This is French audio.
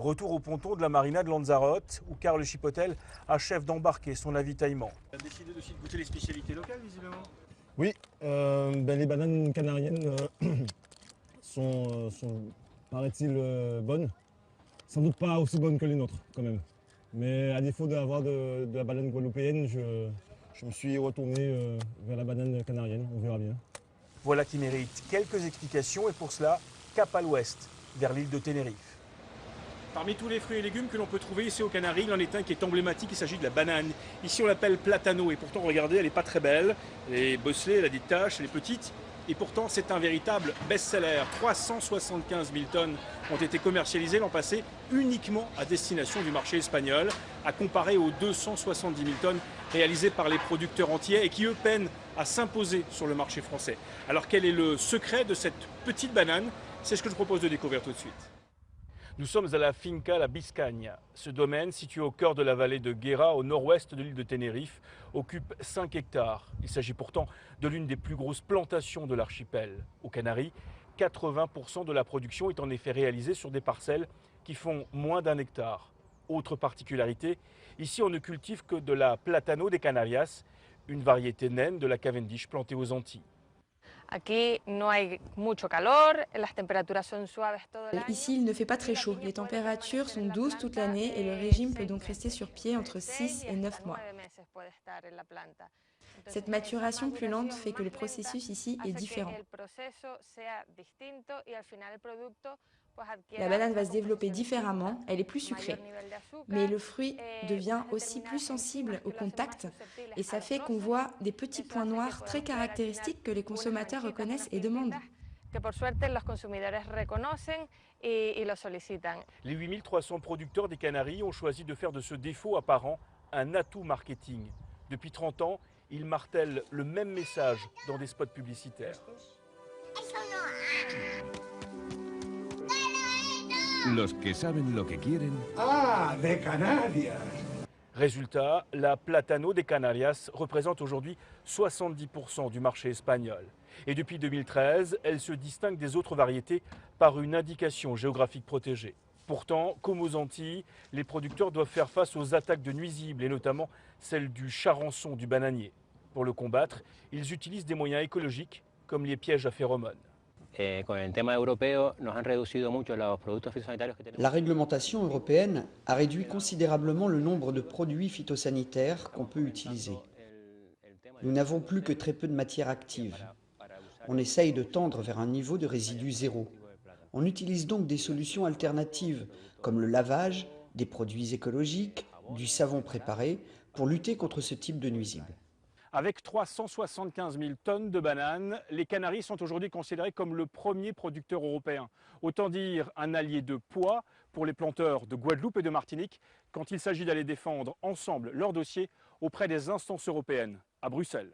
Retour au ponton de la marina de Lanzarote, où Karl Chipotel achève d'embarquer son avitaillement. Il a décidé aussi de goûter les spécialités locales, visiblement. Oui, les bananes canariennes sont paraît-il, bonnes. Sans doute pas aussi bonnes que les nôtres, quand même. Mais à défaut d'avoir de la banane guadeloupéenne, je me suis retourné vers la banane canarienne, on verra bien. Voilà qui mérite quelques explications et pour cela, cap à l'ouest, vers l'île de Tenerife. Parmi tous les fruits et légumes que l'on peut trouver ici aux Canaries, il en est un qui est emblématique, il s'agit de la banane. Ici on l'appelle platano et pourtant regardez, elle n'est pas très belle. Elle est bosselée, elle a des taches, elle est petite. Et pourtant c'est un véritable best-seller. 375 000 tonnes ont été commercialisées l'an passé uniquement à destination du marché espagnol, à comparer aux 270 000 tonnes réalisées par les producteurs entiers et qui eux peinent à s'imposer sur le marché français. Alors quel est le secret de cette petite banane? C'est ce que je propose de découvrir tout de suite. Nous sommes à la Finca La Biscagne. Ce domaine, situé au cœur de la vallée de Guera, au nord-ouest de l'île de Tenerife, occupe 5 hectares. Il s'agit pourtant de l'une des plus grosses plantations de l'archipel. Aux Canaries, 80% de la production est en effet réalisée sur des parcelles qui font moins d'1 hectare. Autre particularité, ici on ne cultive que de la Platano de Canarias, une variété naine de la Cavendish plantée aux Antilles. Ici, il ne fait pas très chaud. Les températures sont douces toute l'année et le régime peut donc rester sur pied entre 6 et 9 mois. Cette maturation plus lente fait que le processus ici est différent. La banane va se développer différemment, elle est plus sucrée. Mais le fruit devient aussi plus sensible au contact et ça fait qu'on voit des petits points noirs très caractéristiques que les consommateurs reconnaissent et demandent. Les 8300 producteurs des Canaries ont choisi de faire de ce défaut apparent un atout marketing. Depuis 30 ans, ils martèlent le même message dans des spots publicitaires. Los que saben lo que quieren. Ah, de Canarias. Résultat, la Platano des Canarias représente aujourd'hui 70% du marché espagnol. Et depuis 2013, elle se distingue des autres variétés par une indication géographique protégée. Pourtant, comme aux Antilles, les producteurs doivent faire face aux attaques de nuisibles et notamment celle du charançon du bananier. Pour le combattre, ils utilisent des moyens écologiques comme les pièges à phéromones. La réglementation européenne a réduit considérablement le nombre de produits phytosanitaires qu'on peut utiliser. Nous n'avons plus que très peu de matière active. On essaye de tendre vers un niveau de résidus zéro. On utilise donc des solutions alternatives, comme le lavage, des produits écologiques, du savon préparé, pour lutter contre ce type de nuisibles. Avec 375 000 tonnes de bananes, les Canaries sont aujourd'hui considérés comme le premier producteur européen. Autant dire un allié de poids pour les planteurs de Guadeloupe et de Martinique quand il s'agit d'aller défendre ensemble leur dossier auprès des instances européennes à Bruxelles.